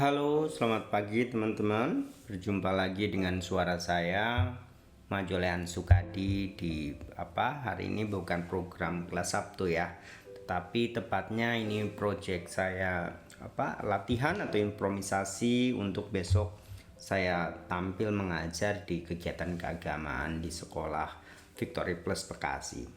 Halo, selamat pagi teman-teman. Berjumpa lagi dengan suara saya, Majolehan Sukadi di hari ini bukan program kelas Sabtu ya. Tetapi tepatnya ini project saya latihan atau improvisasi untuk besok saya tampil mengajar di kegiatan keagamaan di sekolah Victory Plus Bekasi.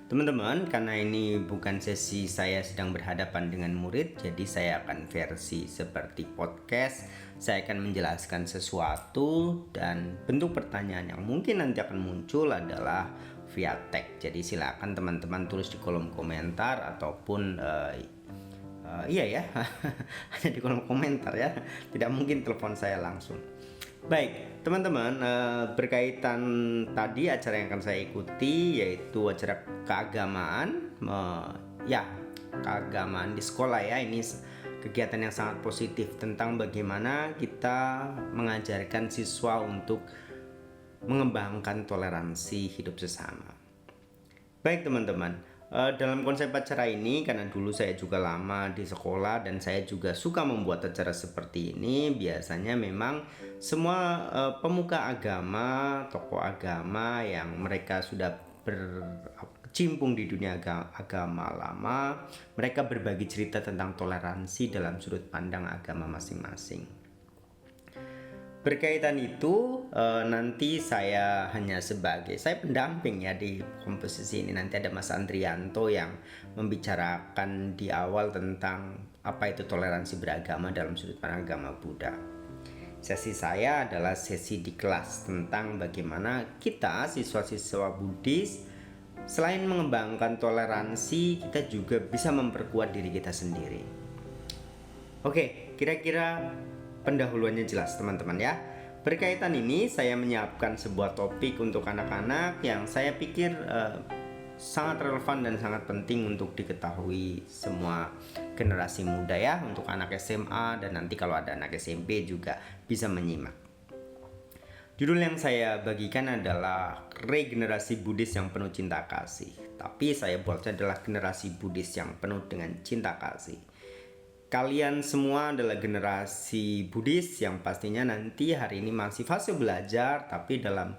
Teman-teman, karena ini bukan sesi saya sedang berhadapan dengan murid, jadi saya akan versi seperti podcast. Saya akan menjelaskan sesuatu dan bentuk pertanyaan yang mungkin nanti akan muncul adalah via tag. Jadi silakan teman-teman tulis di kolom komentar ataupun iya ya, hanya di kolom komentar ya. Tidak mungkin telepon saya langsung. Baik, teman-teman, berkaitan tadi acara yang akan saya ikuti yaitu acara keagamaan, keagamaan di sekolah ya. Ini kegiatan yang sangat positif tentang bagaimana kita mengajarkan siswa untuk mengembangkan toleransi hidup sesama. Baik teman-teman, dalam konsep acara ini, karena dulu saya juga lama di sekolah dan saya juga suka membuat acara seperti ini, biasanya memang semua pemuka agama, tokoh agama yang mereka sudah berkecimpung di dunia agama lama, mereka berbagi cerita tentang toleransi dalam sudut pandang agama masing-masing. Berkaitan itu nanti saya hanya saya pendamping ya di komposisi ini. Nanti ada Mas Andrianto yang membicarakan di awal tentang apa itu toleransi beragama dalam sudut pandang agama Buddha. Sesi saya adalah sesi di kelas tentang bagaimana kita siswa-siswa Buddhis selain mengembangkan toleransi, kita juga bisa memperkuat diri kita sendiri. Oke, kira-kira pendahuluannya jelas teman-teman ya. Berkaitan ini saya menyiapkan sebuah topik untuk anak-anak yang saya pikir sangat relevan dan sangat penting untuk diketahui semua generasi muda ya, untuk anak SMA dan nanti kalau ada anak SMP juga bisa menyimak. Judul yang saya bagikan adalah regenerasi Buddhis yang penuh cinta kasih. Tapi saya buatnya adalah generasi Buddhis yang penuh dengan cinta kasih. Kalian semua adalah generasi Buddhis yang pastinya nanti hari ini masih fase belajar, tapi dalam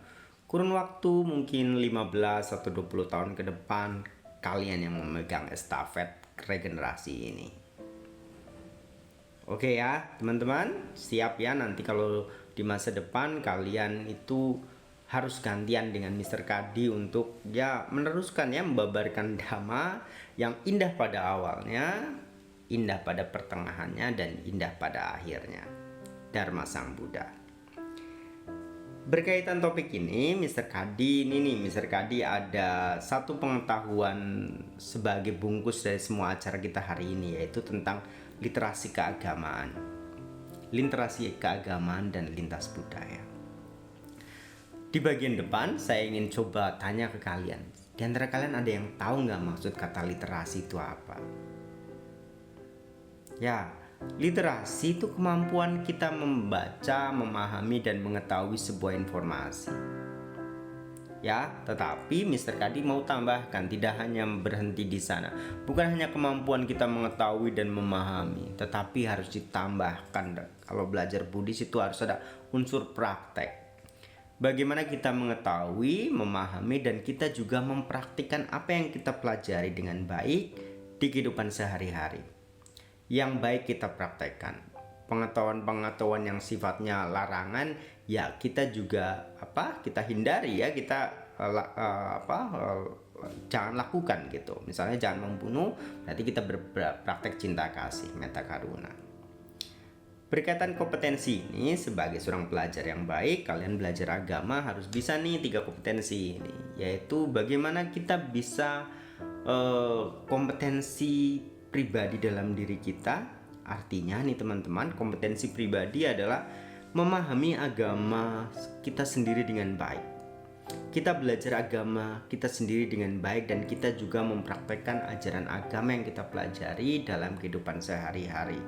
kurun waktu mungkin 15 atau 20 tahun ke depan kalian yang memegang estafet regenerasi ini. Oke ya teman-teman, siap ya nanti kalau di masa depan kalian itu harus gantian dengan Mr. Kadi untuk ya meneruskan ya membabarkan dhamma yang indah pada awalnya, indah pada pertengahannya dan indah pada akhirnya. Dharma Sang Buddha. Berkaitan topik ini, Mr. Kadi ada satu pengetahuan sebagai bungkus dari semua acara kita hari ini, yaitu tentang literasi keagamaan. Literasi keagamaan dan lintas budaya. Di bagian depan, saya ingin coba tanya ke kalian. Di antara kalian ada yang tahu nggak maksud kata literasi itu apa? Ya, literasi itu kemampuan kita membaca, memahami, dan mengetahui sebuah informasi. Ya, tetapi Mr. Kadi mau tambahkan, tidak hanya berhenti di sana. Bukan hanya kemampuan kita mengetahui dan memahami, tetapi harus ditambahkan. Kalau belajar Buddhis itu harus ada unsur praktek. Bagaimana kita mengetahui, memahami, dan kita juga mempraktikkan apa yang kita pelajari dengan baik di kehidupan sehari-hari. Yang baik kita praktekkan. Pengetahuan-pengetahuan yang sifatnya larangan ya kita juga kita hindari ya, kita jangan lakukan gitu. Misalnya jangan membunuh, berarti kita berpraktek cinta kasih, metta karuna. Berkaitan kompetensi ini, sebagai seorang pelajar yang baik, kalian belajar agama harus bisa nih 3 kompetensi ini, yaitu bagaimana kita bisa kompetensi pribadi dalam diri kita. Artinya nih teman-teman, kompetensi pribadi adalah memahami agama kita sendiri dengan baik. Kita belajar agama kita sendiri dengan baik dan kita juga mempraktekkan ajaran agama yang kita pelajari dalam kehidupan sehari-hari.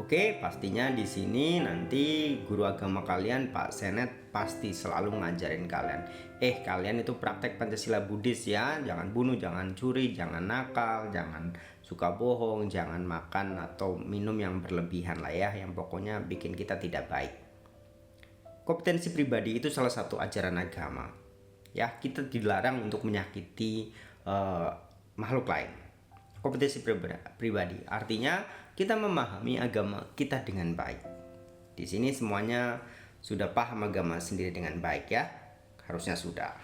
Oke, pastinya di sini nanti guru agama kalian Pak Senet pasti selalu ngajarin kalian. Kalian itu praktek Pancasila Buddhis ya, jangan bunuh, jangan curi, jangan nakal, jangan suka bohong, jangan makan atau minum yang berlebihan lah ya, yang pokoknya bikin kita tidak baik. Kompetensi pribadi itu salah satu ajaran agama. Ya, kita dilarang untuk menyakiti makhluk lain. Kompetensi pribadi artinya kita memahami agama kita dengan baik. Di sini semuanya sudah paham agama sendiri dengan baik ya, harusnya sudah.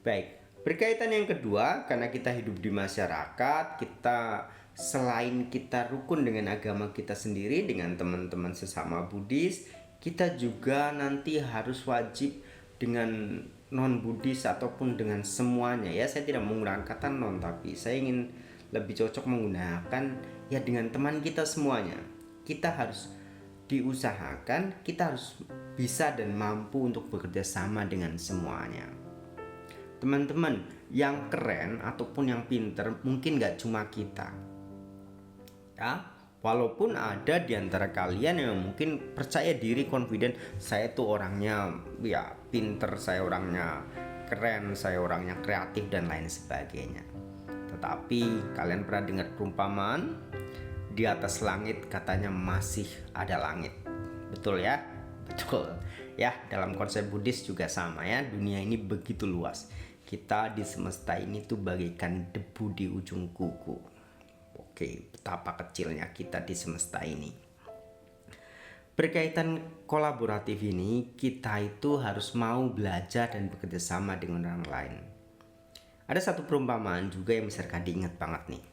Baik, berkaitan yang kedua, karena kita hidup di masyarakat, kita selain kita rukun dengan agama kita sendiri, dengan teman-teman sesama Buddhis, kita juga nanti harus wajib dengan non-Buddhis ataupun dengan semuanya ya. Saya tidak menggunakan kata non, tapi saya ingin lebih cocok menggunakan ya dengan teman kita semuanya. Kita harus diusahakan, kita harus bisa dan mampu untuk bekerja sama dengan semuanya. Teman-teman yang keren ataupun yang pinter mungkin gak cuma kita ya, walaupun ada di antara kalian yang mungkin percaya diri, confident, saya tuh orangnya ya pinter, saya orangnya keren, saya orangnya kreatif dan lain sebagainya. Tetapi kalian pernah dengar perumpamaan di atas langit katanya masih ada langit? Betul ya? Betul ya, dalam konsep Buddhis juga sama ya, dunia ini begitu luas. Kita di semesta ini tuh bagaikan debu di ujung kuku. Oke, betapa kecilnya kita di semesta ini. Berkaitan kolaboratif ini, kita itu harus mau belajar dan bekerja sama dengan orang lain. Ada satu perumpamaan juga yang Mr. Kadi ingat banget nih.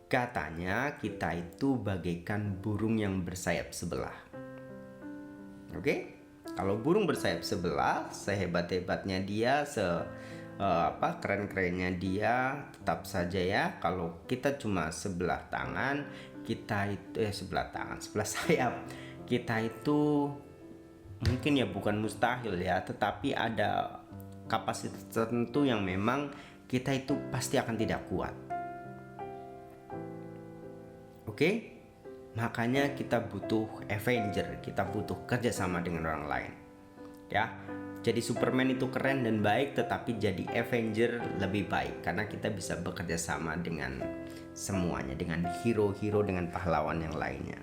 Katanya kita itu bagaikan burung yang bersayap sebelah. Oke? Kalau burung bersayap sebelah, sehebat-hebatnya dia, keren-kerennya dia, tetap saja ya kalau kita cuma sebelah tangan, sebelah sayap, kita itu mungkin ya bukan mustahil ya, tetapi ada kapasitas tertentu yang memang kita itu pasti akan tidak kuat. Oke? Makanya kita butuh Avenger, kita butuh kerjasama dengan orang lain ya. Jadi Superman itu keren dan baik, tetapi jadi Avenger lebih baik karena kita bisa bekerja sama dengan semuanya, dengan hero-hero, dengan pahlawan yang lainnya.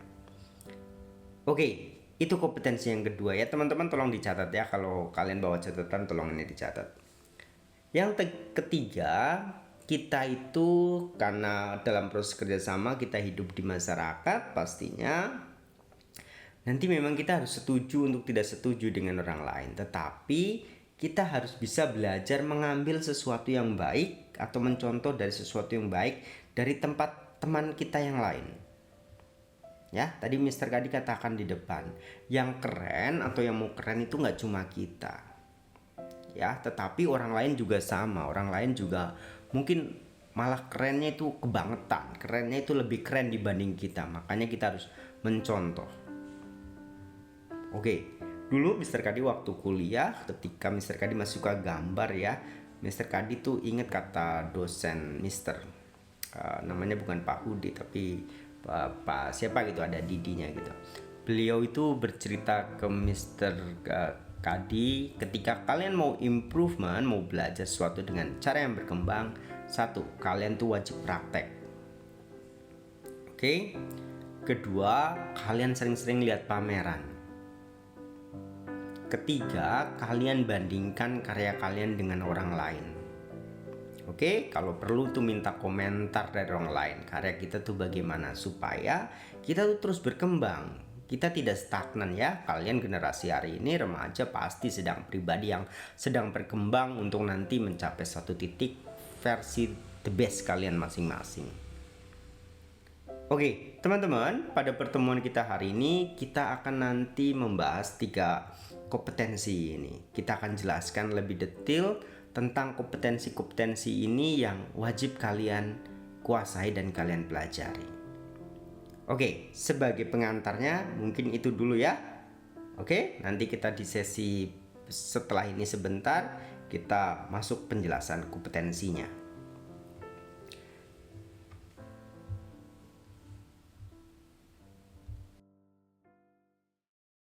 Oke, itu kompetensi yang kedua ya teman-teman, tolong dicatat ya. Kalau kalian bawa catatan tolong ini dicatat. Yang ketiga, kita itu karena dalam proses kerjasama kita hidup di masyarakat, pastinya nanti memang kita harus setuju untuk tidak setuju dengan orang lain, tetapi kita harus bisa belajar mengambil sesuatu yang baik atau mencontoh dari sesuatu yang baik dari tempat teman kita yang lain. Ya, tadi Mr. Kadi katakan di depan, yang keren atau yang mau keren itu nggak cuma kita. Ya, tetapi orang lain juga sama, orang lain juga mungkin malah kerennya itu kebangetan, kerennya itu lebih keren dibanding kita, makanya kita harus mencontoh. Oke, dulu Mr. Kadi waktu kuliah, ketika Mr. Kadi masih suka gambar ya, Mr. Kadi tuh inget kata dosen Mr. Namanya bukan Pak Hudi tapi Pak siapa gitu, ada Didinya gitu. Beliau itu bercerita ke Mr. Kadi, ketika kalian mau improvement, mau belajar sesuatu dengan cara yang berkembang, satu, kalian tuh wajib praktek. Oke. Kedua, kalian sering-sering lihat pameran. Ketiga, kalian bandingkan karya kalian dengan orang lain. Oke, kalau perlu tuh minta komentar dari orang lain, karya kita tuh bagaimana, supaya kita tuh terus berkembang. Kita tidak stagnan ya. Kalian generasi hari ini remaja pasti sedang pribadi yang sedang berkembang untuk nanti mencapai satu titik versi the best kalian masing-masing. Oke, teman-teman, pada pertemuan kita hari ini kita akan nanti membahas 3 kompetensi ini. Kita akan jelaskan lebih detail tentang kompetensi-kompetensi ini yang wajib kalian kuasai dan kalian pelajari. Oke, sebagai pengantarnya mungkin itu dulu ya. Oke, nanti kita di sesi setelah ini sebentar kita masuk penjelasan kompetensinya.